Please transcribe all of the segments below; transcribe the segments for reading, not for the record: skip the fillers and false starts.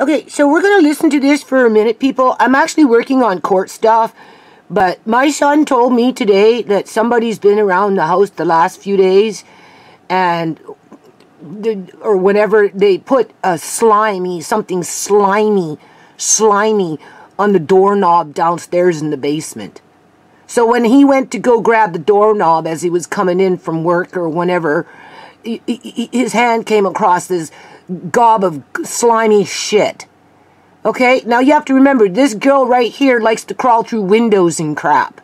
Okay, so we're going to listen to this for a minute, people. I'm actually working on court stuff, but my son told me today that somebody's been around the house the last few days, and or whenever they put a something slimy on the doorknob downstairs in the basement. So when he went to go grab the doorknob as he was coming in from work or whenever, his hand came across this gob of slimy shit. Okay, now you have to remember, this girl right here likes to crawl through windows and crap.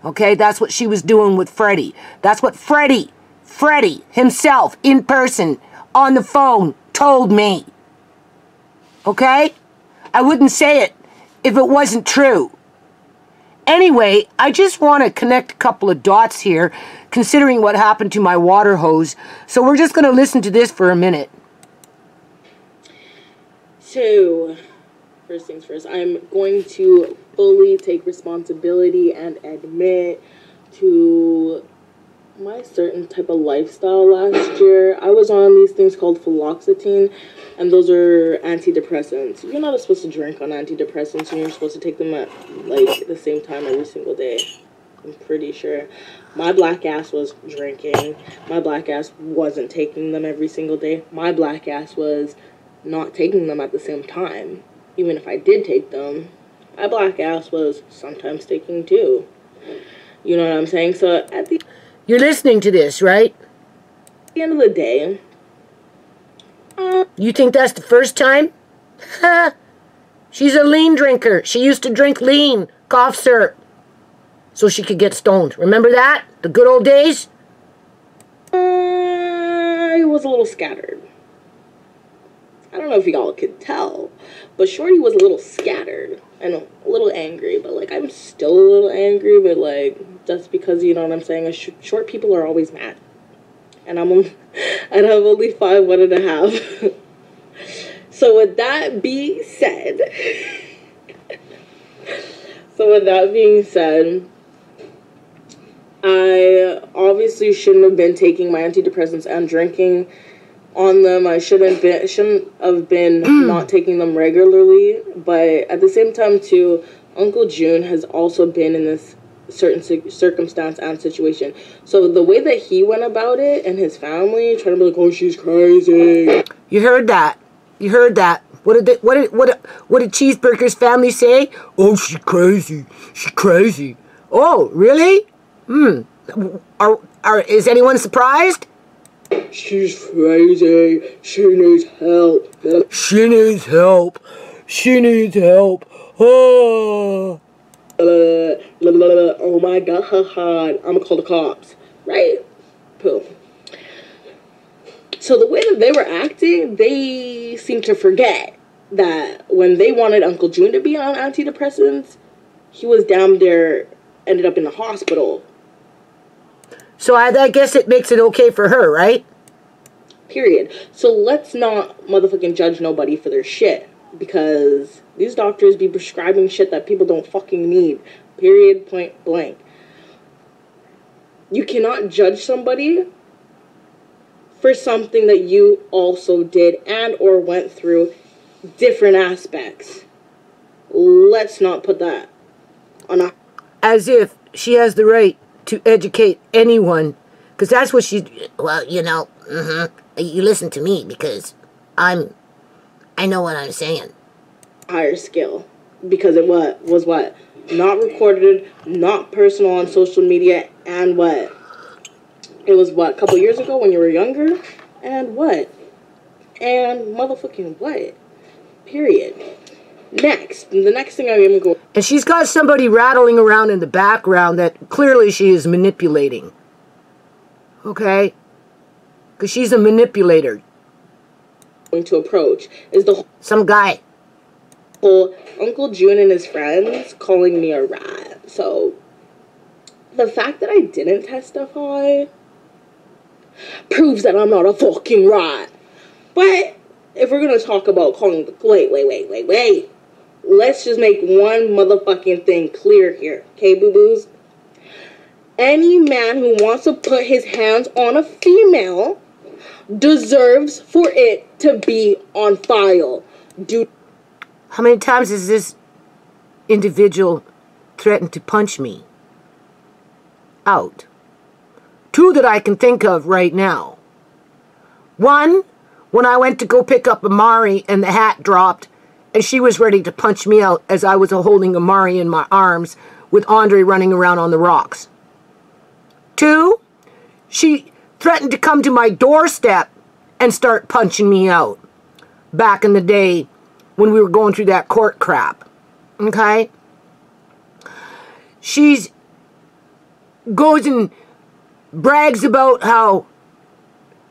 Okay, that's what she was doing with Freddie. That's what Freddie himself, in person, on the phone, told me. Okay? I wouldn't say it if it wasn't true. Anyway, I just want to connect a couple of dots here, considering what happened to my water hose. So we're just going to listen to this for a minute. So, first things first, I'm going to fully take responsibility and admit to my certain type of lifestyle last year. I was on these things called fluoxetine, and those are antidepressants. You're not supposed to drink on antidepressants, and you're supposed to take them at like the same time every single day. I'm pretty sure. My black ass was drinking. My black ass wasn't taking them every single day. My black ass was not taking them at the same time. Even if I did take them, my black ass was sometimes taking two. You know what I'm saying? So at the You're listening to this, right? end of the day, you think that's the first time? Ha! She's a lean drinker. She used to drink lean cough syrup so she could get stoned. Remember that? The good old days? I was a little scattered. I don't know if y'all could tell, but Shorty was a little scattered and a little angry. But like, I'm still a little angry, but like, that's because, you know what I'm saying, short people are always mad. And I'm only 5'1.5". So with that being said, I obviously shouldn't have been taking my antidepressants and drinking on them. I shouldn't have been not taking them regularly. But at the same time too, Uncle June has also been in this certain circumstance and situation. So the way that he went about it and his family trying to be like, oh, she's crazy. You heard that. You heard that. What did Cheeseburger's family say? Oh, she's crazy. She's crazy. Oh, really? Is anyone surprised? She's crazy. She needs help. She needs help. She needs help. Oh. Oh my God. I'm gonna call the cops. Right? Pooh. So the way that they were acting, they seemed to forget that when they wanted Uncle June to be on antidepressants, he was down there, ended up in the hospital. So I guess it makes it okay for her, right? Period. So let's not motherfucking judge nobody for their shit, because these doctors be prescribing shit that people don't fucking need. Period. Point blank. You cannot judge somebody for something that you also did and or went through different aspects. Let's not put that on a... As if she has the right to educate anyone, because that's what she... Well, you know, you listen to me, because I know what I'm saying. Higher skill, because it was what? Not recorded, not personal on social media, and what? It was what, a couple years ago when you were younger? And what? And motherfucking what? Period. Next. The next thing I'm going to go... And she's got somebody rattling around in the background that clearly she is manipulating. Okay? Because she's a manipulator. ...going to approach is the... Some guy. ...whole Uncle June and his friends calling me a rat. So, the fact that I didn't testify proves that I'm not a fucking rat. But if we're going to talk about calling... Wait. Let's just make one motherfucking thing clear here. Okay, boo-boos? Any man who wants to put his hands on a female deserves for it to be on file. How many times has this individual threatened to punch me out? 2 that I can think of right now. 1, when I went to go pick up Amari and the hat dropped and she was ready to punch me out as I was holding Amari in my arms with Andre running around on the rocks. 2, she threatened to come to my doorstep and start punching me out back in the day when we were going through that court crap. Okay? She's goes and brags about how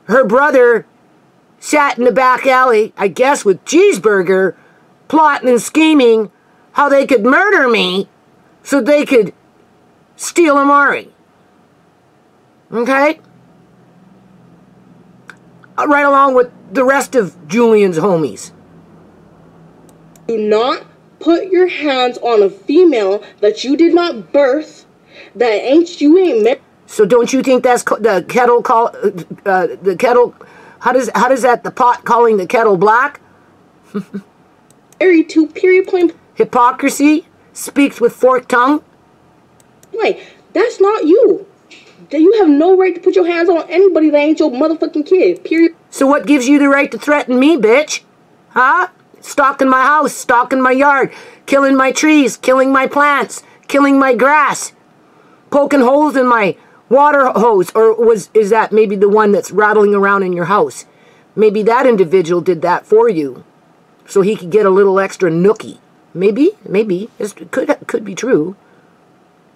her brother sat in the back alley, I guess with Cheeseburger, plotting and scheming how they could murder me so they could steal Amari. Okay? Right along with the rest of Julian's homies. Do not put your hands on a female that you did not birth, that you ain't married. So don't you think that's the kettle the kettle? How does that, the pot calling the kettle black? Married to, period, point. Hypocrisy speaks with forked tongue. Like, that's not you. You have no right to put your hands on anybody that ain't your motherfucking kid, period. So what gives you the right to threaten me, bitch? Huh? Stalking my house, stalking my yard, killing my trees, killing my plants, killing my grass, poking holes in my water hose. Or is that maybe the one that's rattling around in your house? Maybe that individual did that for you so he could get a little extra nookie. Maybe. It could be true.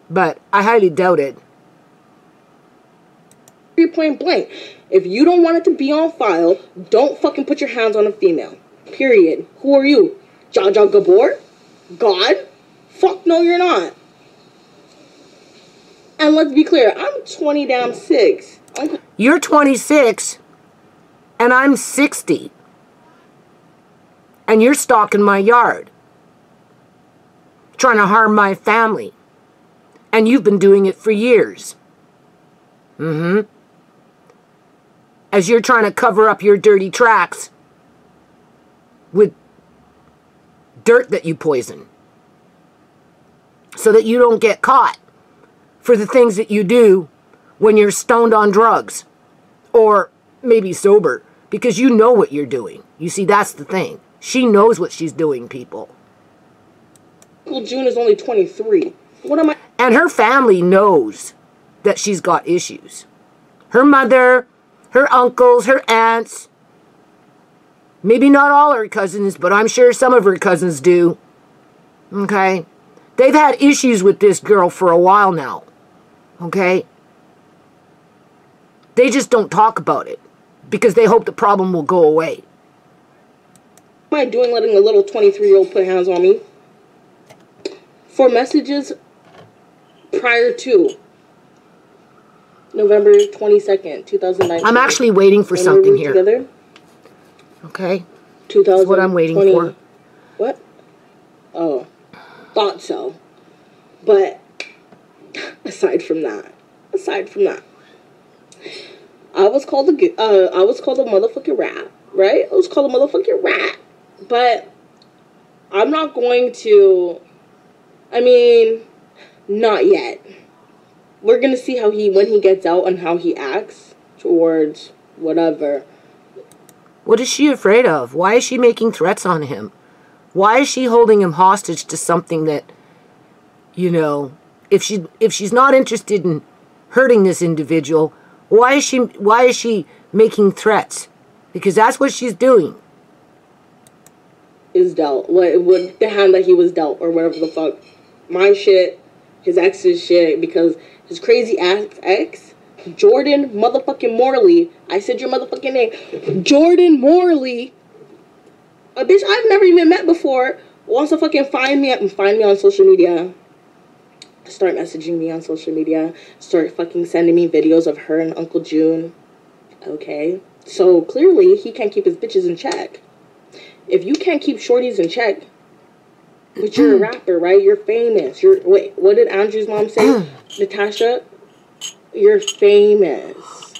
But I highly doubt it. Point blank. If you don't want it to be on file, don't fucking put your hands on a female. Period. Who are you? Jar Jar Gabor? God? Fuck no, you're not. And let's be clear, I'm 26. You're 26, and I'm 60. And you're stalking my yard, trying to harm my family. And you've been doing it for years. As you're trying to cover up your dirty tracks with dirt that you poison, so that you don't get caught for the things that you do when you're stoned on drugs or maybe sober, because you know what you're doing. You see, that's the thing. She knows what she's doing, people. Uncle June is only 23. What am I? And her family knows that she's got issues. Her mother, her uncles, her aunts, maybe not all her cousins, but I'm sure some of her cousins do. Okay? They've had issues with this girl for a while now. Okay? They just don't talk about it because they hope the problem will go away. What am I doing letting a little 23-year-old put hands on me? For messages prior to November 22nd, 2019. I'm actually waiting for something here. Together? Okay? 2020. That's what I'm waiting for. What? Oh, thought so. But aside from that, I was called a motherfucking rat, right? I was called a motherfucking rat. But I'm not going to, not yet. We're going to see when he gets out and how he acts towards whatever. What is she afraid of? Why is she making threats on him? Why is she holding him hostage to something that, if she's not interested in hurting this individual, why is she making threats? Because that's what she's doing. Is dealt. What the hand that he was dealt, or whatever the fuck. My shit, his ex's shit, because his crazy ass ex, Jordan motherfucking Morley, I said your motherfucking name, Jordan Morley, a bitch I've never even met before, wants to fucking find me on social media, start messaging me on social media, start fucking sending me videos of her and Uncle June. Okay, so clearly he can't keep his bitches in check. If you can't keep shorties in check, but you're a rapper, right? You're famous. Wait, what did Andrew's mom say? Natasha, you're famous.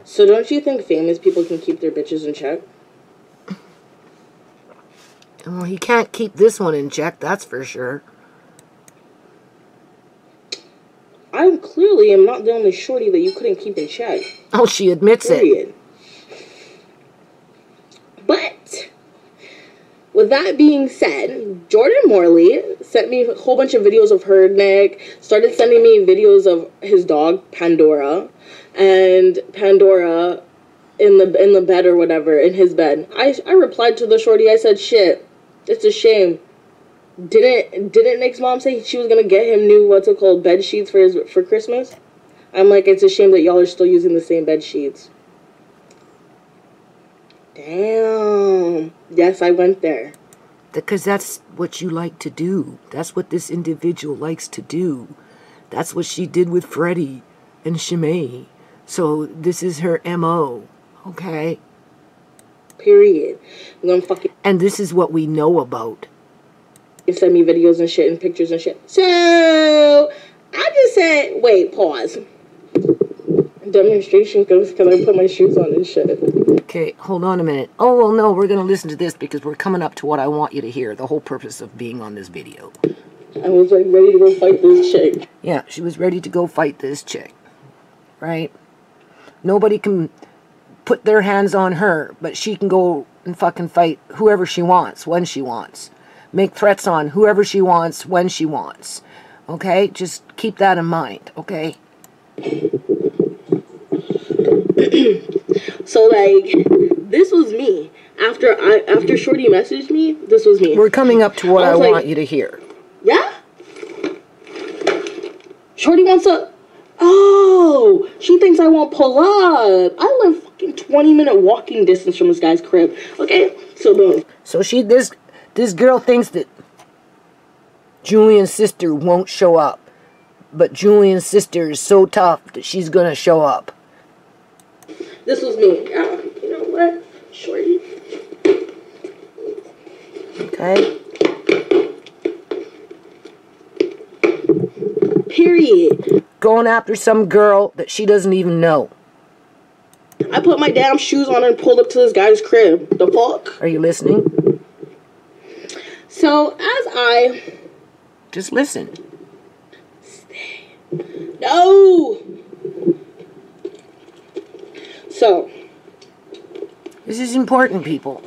So don't you think famous people can keep their bitches in check? Well, he can't keep this one in check, that's for sure. I clearly am not the only shorty that you couldn't keep in check. Oh, she admits Period. it. But with that being said, Jordan Morley sent me a whole bunch of videos of her neck, started sending me videos of his dog, Pandora, and Pandora in the bed or whatever, in his bed. I replied to the shorty, I said, shit, it's a shame. Didn't Nick's mom say she was gonna get him new, bed sheets for Christmas? I'm like, it's a shame that y'all are still using the same bed sheets. Damn. Yes, I went there. Because that's what you like to do. That's what this individual likes to do. That's what she did with Freddie and ShaMay. So this is her MO. Okay? Period. I'm gonna fucking... And this is what we know about. Send me videos and shit and pictures and shit. So, I just said, wait, pause. Demonstration goes because I put my shoes on and shit. Okay, hold on a minute. Oh, well, no, we're going to listen to this because we're coming up to what I want you to hear. The whole purpose of being on this video. I was like ready to go fight this chick. Yeah, she was ready to go fight this chick. Right? Nobody can put their hands on her, but she can go and fucking fight whoever she wants, when she wants. Make threats on whoever she wants, when she wants. Okay? Just keep that in mind, okay? So, like, this was me. After Shorty messaged me, this was me. We're coming up to what I want you to hear. Yeah? Shorty wants a... Oh, she thinks I won't pull up. I live fucking 20-minute walking distance from this guy's crib. Okay? So, boom. So this girl thinks that Julian's sister won't show up. But Julian's sister is so tough that she's gonna show up. This was me. Yeah, you know what? Shorty. Okay? Period. Going after some girl that she doesn't even know. I put my damn shoes on and pulled up to this guy's crib. The fuck? Are you listening? So, as I... Just listen. Stay. No! So. This is important, people.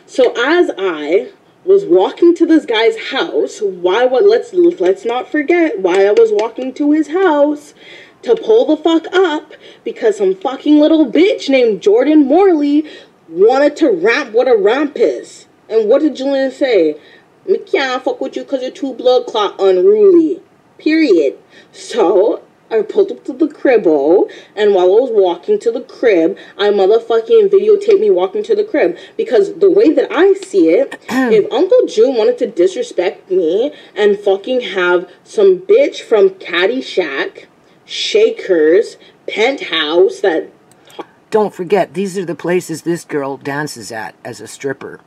So, as I was walking to this guy's house, let's not forget why I was walking to his house. To pull the fuck up because some fucking little bitch named Jordan Morley wanted to ramp what a ramp is. And what did Julian say? Me can't fuck with you because you're too blood clot unruly. Period. So, I pulled up to the cribbo, and while I was walking to the crib, I motherfucking videotaped me walking to the crib. Because the way that I see it, if Uncle June wanted to disrespect me and fucking have some bitch from Caddyshack, Shakers, Penthouse, that... Don't forget, these are the places this girl dances at as a stripper,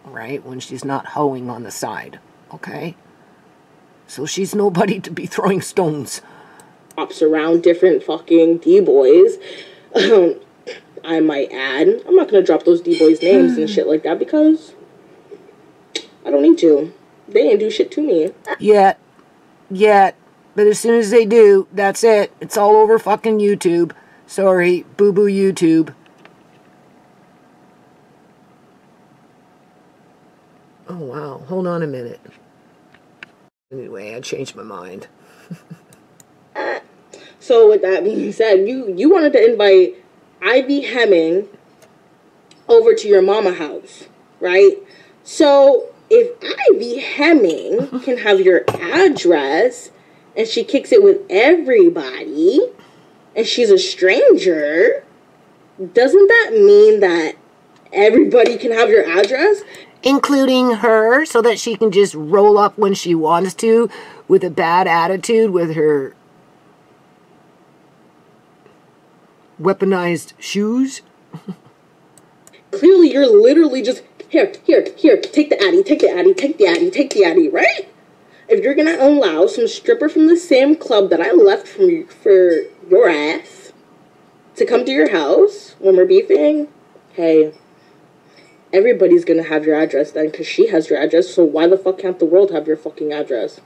right? When she's not hoeing on the side, okay? So she's nobody to be throwing stones. Ops around different fucking D-boys. I might add. I'm not going to drop those D-boys' names and shit like that because I don't need to. They ain't do shit to me. Yet. But as soon as they do, that's it. It's all over fucking YouTube. Sorry, boo-boo YouTube. Oh, wow. Hold on a minute. Anyway, I changed my mind. So with that being said, you wanted to invite Ivy Hemming over to your mama house, right? So if Ivy Hemming can have your address and she kicks it with everybody and she's a stranger, doesn't that mean that everybody can have your address? Including her, so that she can just roll up when she wants to with a bad attitude with her weaponized shoes? Clearly, you're literally just, here, take the addy, right? If you're gonna allow some stripper from the same club that I left for your ass to come to your house when we're beefing, hey, everybody's gonna have your address then, because she has your address, so why the fuck can't the world have your fucking address?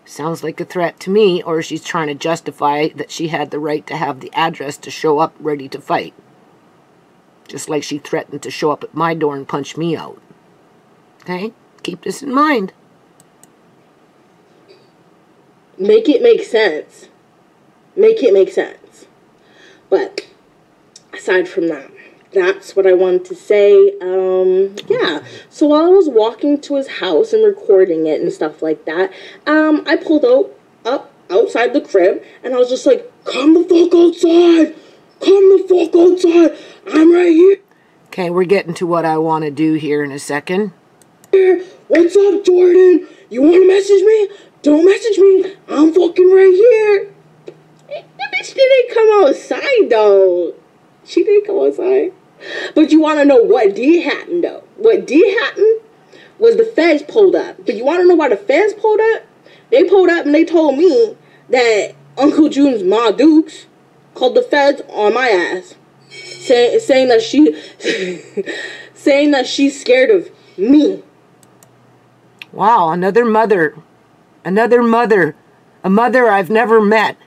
Sounds like a threat to me, or she's trying to justify that she had the right to have the address to show up ready to fight. Just like she threatened to show up at my door and punch me out. Okay? Keep this in mind. Make it make sense. Make it make sense. But aside from that, that's what I wanted to say. Yeah. So while I was walking to his house and recording it and stuff like that, I pulled up outside the crib, and I was just like, come the fuck outside! Come the fuck outside! I'm right here! Okay, we're getting to what I want to do here in a second. What's up, Jordan? You want to message me? Don't message me. I'm fucking right here. That bitch didn't come outside, though. She didn't come outside. But you want to know what did happen, though? What did happen was the feds pulled up. But you want to know why the feds pulled up? They pulled up and they told me that Uncle June's Ma Dukes called the feds on my ass. Saying that she's scared of me. Wow, another mother, a mother I've never met,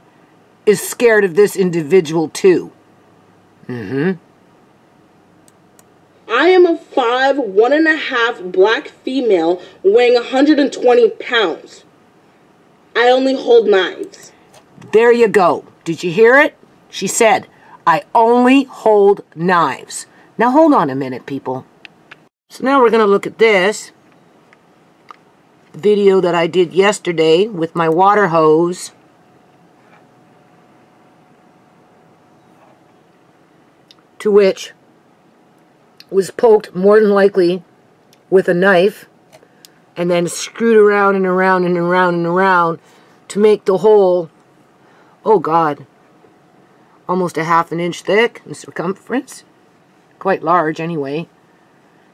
is scared of this individual too. I am a 1.5 black female weighing 120 pounds. I only hold knives. There you go. Did you hear it? She said, I only hold knives. Now hold on a minute, people. So now we're going to look at this video that I did yesterday with my water hose. To which was poked more than likely with a knife and then screwed around and around and around and around to make the hole, oh God, almost a ½ an inch thick in circumference. Quite large anyway.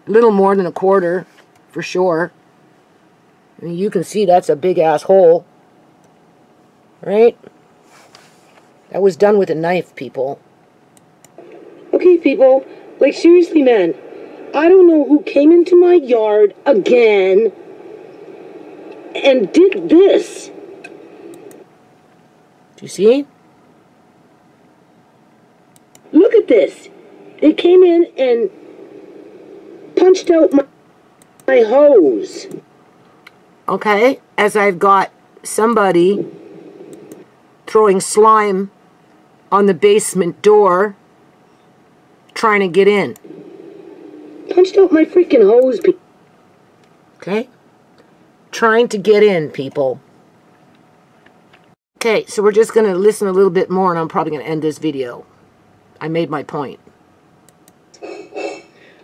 A little more than 1/4 for sure. I mean, you can see that's a big ass hole. Right? That was done with a knife, people. Okay, people, like seriously, man, I don't know who came into my yard again and did this. Do you see? Look at this. They came in and punched out my hose. Okay, as I've got somebody throwing slime on the basement door trying to get in. Punched out my freaking hose. Okay? Trying to get in, people. Okay, so we're just going to listen a little bit more and I'm probably going to end this video. I made my point.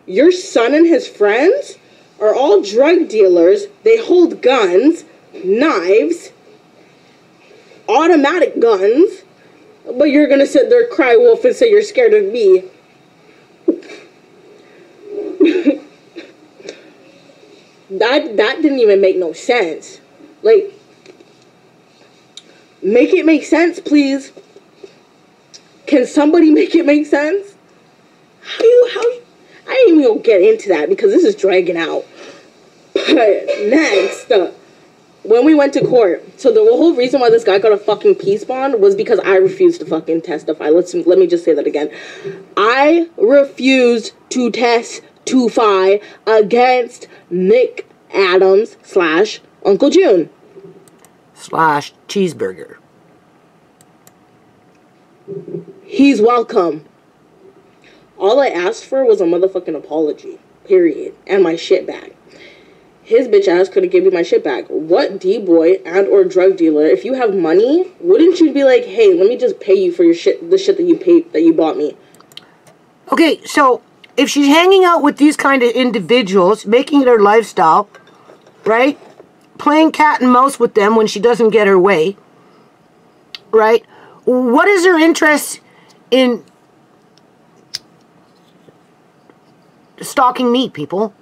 Your son and his friends are all drug dealers. They hold guns, knives, automatic guns, but you're going to sit there, cry wolf, and say you're scared of me. That didn't even make no sense. Like, make it make sense, please. Can somebody make it make sense? How I ain't even gonna get into that because this is dragging out. But next, when we went to court, so the whole reason why this guy got a fucking peace bond was because I refused to fucking testify. Let me just say that again. I refused to testify against Nick Adams / Uncle June / cheeseburger. He's welcome. All I asked for was a motherfucking apology. Period. And my shit back. His bitch ass couldn't give me my shit back. What D-boy and or drug dealer, if you have money, wouldn't you be like, hey, let me just pay you for your shit, the shit that you bought me? Okay, so if she's hanging out with these kind of individuals, making it her lifestyle, right? Playing cat and mouse with them when she doesn't get her way, right? What is her interest in stalking me, people?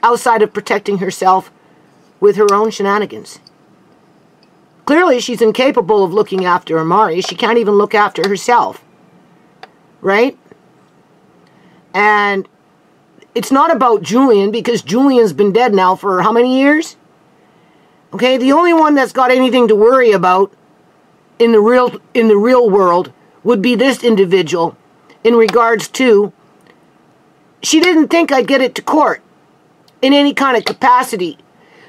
Outside of protecting herself with her own shenanigans. Clearly, she's incapable of looking after Amari. She can't even look after herself. Right? And it's not about Julian, because Julian's been dead now for how many years? Okay, the only one that's got anything to worry about in the real world would be this individual, in regards to, she didn't think I'd get it to court in any kind of capacity,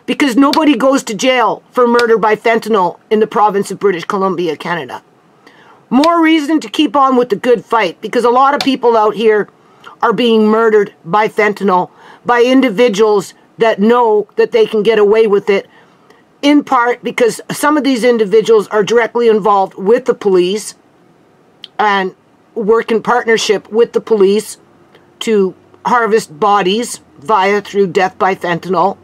because nobody goes to jail for murder by fentanyl in the province of British Columbia, Canada. More reason to keep on with the good fight, because a lot of people out here are being murdered by fentanyl by individuals that know that they can get away with it, in part because some of these individuals are directly involved with the police and work in partnership with the police to harvest bodies through death by fentanyl,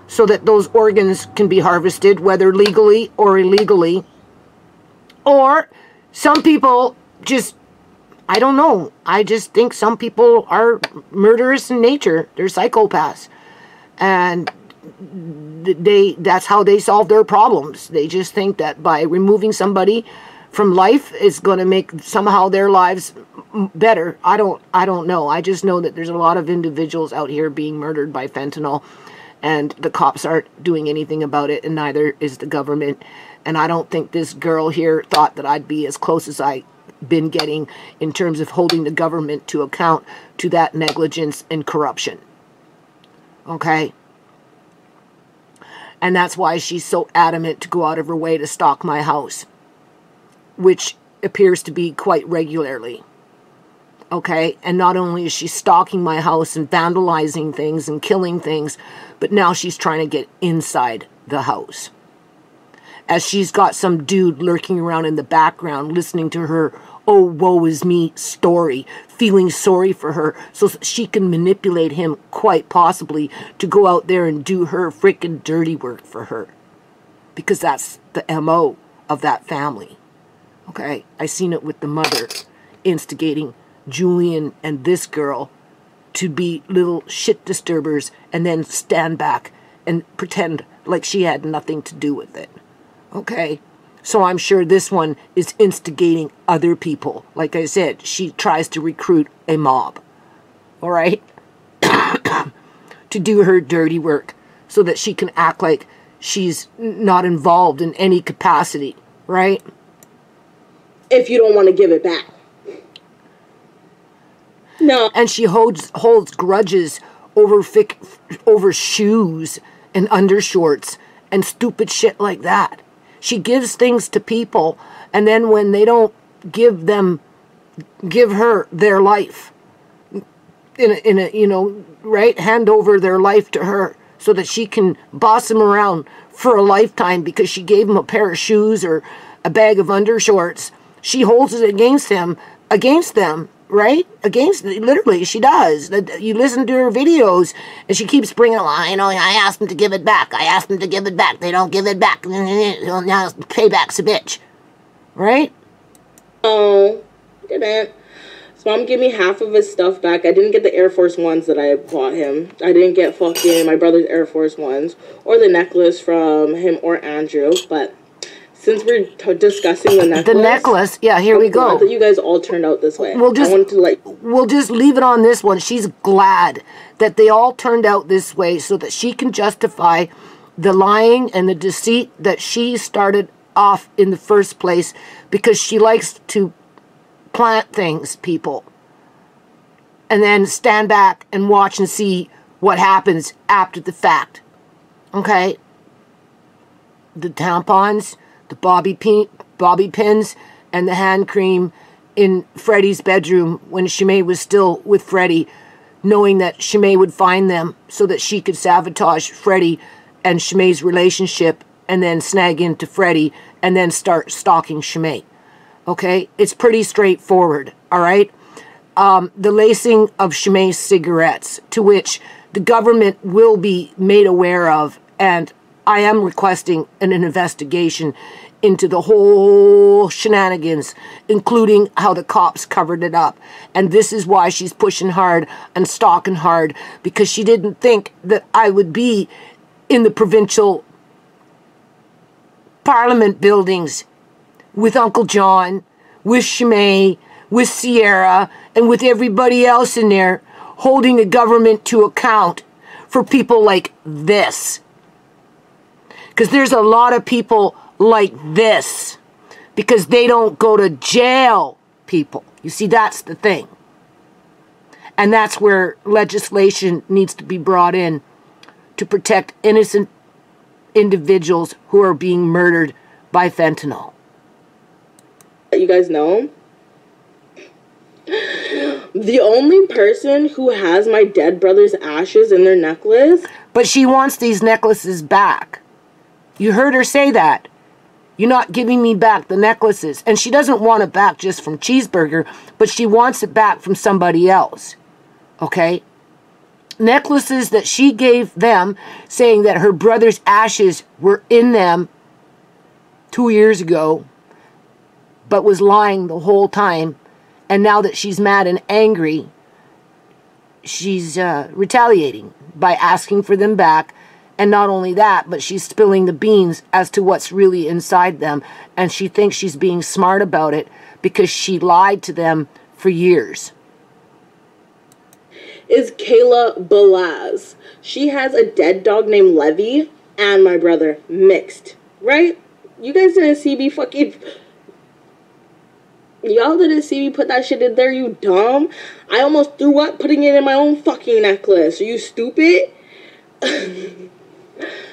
so that those organs can be harvested, whether legally or illegally. Or some people just, I don't know, I just think some people are murderous in nature. They're psychopaths. And that's how they solve their problems. They just think that by removing somebody from life is going to make somehow their lives better. I don't know. I just know that there's a lot of individuals out here being murdered by fentanyl, and the cops aren't doing anything about it, and neither is the government. And I don't think this girl here thought that I'd be as close as I've been getting in terms of holding the government to account to that negligence and corruption. Okay? And that's why she's so adamant to go out of her way to stalk my house, which appears to be quite regularly. Okay? And not only is she stalking my house and vandalizing things and killing things, but now she's trying to get inside the house. As she's got some dude lurking around in the background listening to her "oh, woe is me" story, feeling sorry for her so she can manipulate him, quite possibly, to go out there and do her freaking dirty work for her. Because that's the MO of that family. Okay? I seen it with the mother instigating Julian and this girl to be little shit disturbers and then stand back and pretend like she had nothing to do with it. Okay? So I'm sure this one is instigating other people. Like I said, she tries to recruit a mob. All right? To do her dirty work so that she can act like she's not involved in any capacity. Right? If you don't want to give it back. No. And she holds grudges over shoes and undershorts and stupid shit like that. She gives things to people, and then when they don't give her their life, in a right, hand over their life to her so that she can boss them around for a lifetime because she gave them a pair of shoes or a bag of undershorts. She holds it against them, right? Literally, she does. You listen to her videos, and she keeps bringing along, I asked them to give it back. They don't give it back. Now payback's a bitch. Right? Oh, didn't. So Mom gave me half of his stuff back. I didn't get the Air Force Ones that I bought him. I didn't get fucking my brother's Air Force Ones or the necklace from him or Andrew, but since we're discussing the necklace... yeah, here we go. I'm glad that you guys all turned out this way. We'll just leave it on this one. She's glad that they all turned out this way so that she can justify the lying and the deceit that she started off in the first place, because she likes to plant things, people, and then stand back and watch and see what happens after the fact. Okay? The tampons, the bobby pins, and the hand cream in Freddie's bedroom when ShaMay was still with Freddie, knowing that ShaMay would find them so that she could sabotage Freddie and ShaMay's relationship and then snag into Freddie and then start stalking ShaMay. Okay? It's pretty straightforward, all right? The lacing of ShaMay's cigarettes, to which the government will be made aware of, and I am requesting an investigation into the whole shenanigans, including how the cops covered it up. And this is why she's pushing hard and stalking hard, because she didn't think that I would be in the provincial parliament buildings with Uncle John, with ShaMay, with Sierra, and with everybody else in there, holding the government to account for people like this. Because there's a lot of people like this. Because they don't go to jail, people. You see, that's the thing. And that's where legislation needs to be brought in to protect innocent individuals who are being murdered by fentanyl. You guys know, the only person who has my dead brother's ashes in their necklace. But she wants these necklaces back. You heard her say that. You're not giving me back the necklaces. And she doesn't want it back just from Cheeseburger, but she wants it back from somebody else. Okay? Necklaces that she gave them, saying that her brother's ashes were in them 2 years ago, but was lying the whole time. And now that she's mad and angry, she's retaliating by asking for them back. And not only that, but she's spilling the beans as to what's really inside them. And she thinks she's being smart about it because she lied to them for years. Is Kayla Balaz. She has a dead dog named Levy and my brother mixed, right? You guys didn't see me fucking... Y'all didn't see me put that shit in there, you dumb. I almost threw up putting it in my own fucking necklace. Are you stupid?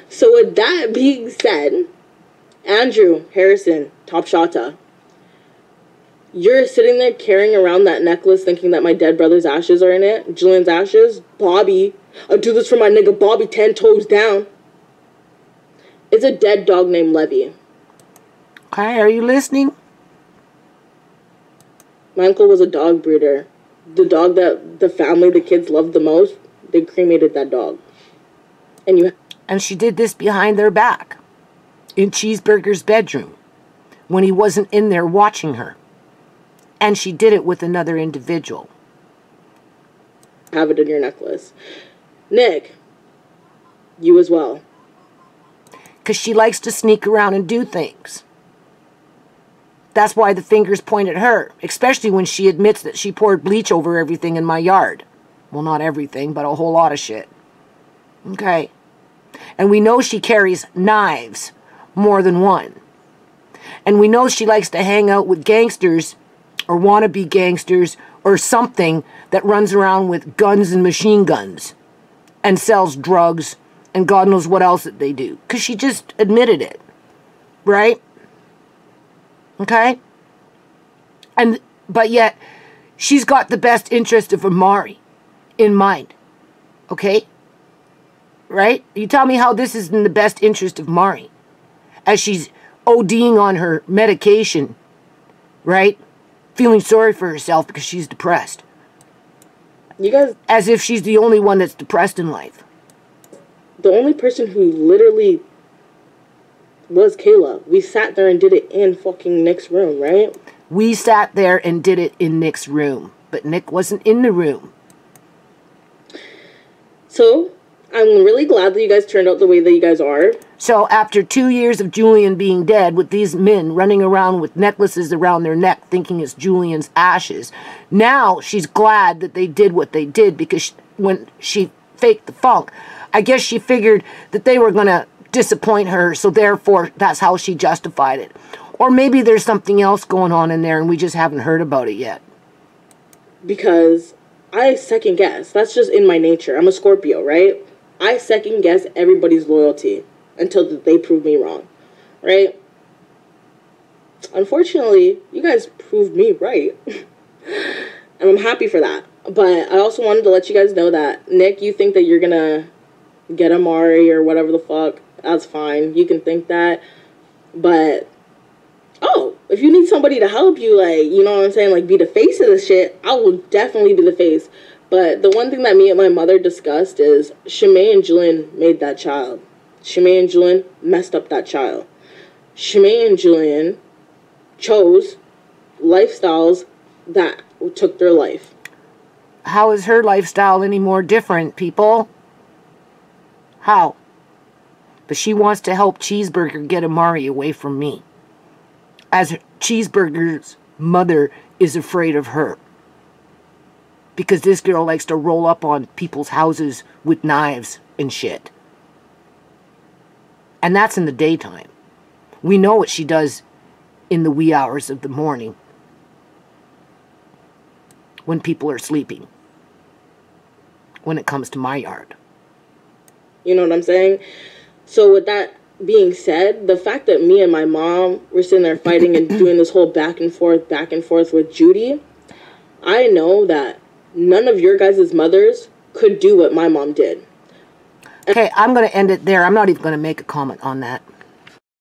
So with that being said, Andrew Harrison, Top Shotta, you're sitting there carrying around that necklace thinking that my dead brother's ashes are in it. Julian's ashes. Bobby. I do this for my nigga Bobby 10 toes down. It's a dead dog named Levy. Okay, are you listening? My uncle was a dog breeder. The dog that the family, the kids loved the most, they cremated that dog. And she did this behind their back. In Cheeseburger's bedroom. When he wasn't in there watching her. And she did it with another individual. Have it in your necklace. Nick, you as well. Because she likes to sneak around and do things. That's why the fingers point at her. Especially when she admits that she poured bleach over everything in my yard. Well, not everything, but a whole lot of shit. Okay. And we know she carries knives. More than one. And we know she likes to hang out with gangsters or wannabe gangsters or something that runs around with guns and machine guns and sells drugs and God knows what else that they do. Because she just admitted it. Right? Okay? But yet, she's got the best interest of Amari in mind. Okay? Right? You tell me how this is in the best interest of Mari. As she's ODing on her medication. Right? Feeling sorry for herself because she's depressed. You guys... As if she's the only one that's depressed in life. The only person who literally was Kayla. We sat there and did it in fucking Nick's room, right? We sat there and did it in Nick's room. But Nick wasn't in the room. So, I'm really glad that you guys turned out the way that you guys are. So after 2 years of Julian being dead, with these men running around with necklaces around their neck thinking it's Julian's ashes, now she's glad that they did what they did because when she faked the funk, I guess she figured that they were going to disappoint her, so therefore that's how she justified it. Or maybe there's something else going on in there and we just haven't heard about it yet. Because I second guess. That's just in my nature. I'm a Scorpio, right? I second guess everybody's loyalty until they prove me wrong, right? Unfortunately, you guys proved me right. And I'm happy for that. But I also wanted to let you guys know that, Nick, you think that you're gonna get Amari or whatever the fuck, that's fine. You can think that. But, oh, if you need somebody to help you, like, you know what I'm saying, like, be the face of this shit, I will definitely be the face. But the one thing that me and my mother discussed is ShaMay and Julian made that child. ShaMay and Julian messed up that child. ShaMay and Julian chose lifestyles that took their life. How is her lifestyle any more different, people? How? But she wants to help Cheeseburger get Amari away from me. As Cheeseburger's mother is afraid of her. because this girl likes to roll up on people's houses with knives and shit. And that's in the daytime. We know what she does in the wee hours of the morning when people are sleeping, when it comes to my yard. You know what I'm saying? So with that being said, the fact that me and my mom were sitting there fighting and doing this whole back and forth with Judy, I know that none of your guys' mothers could do what my mom did. Okay, I'm going to end it there. I'm not even going to make a comment on that.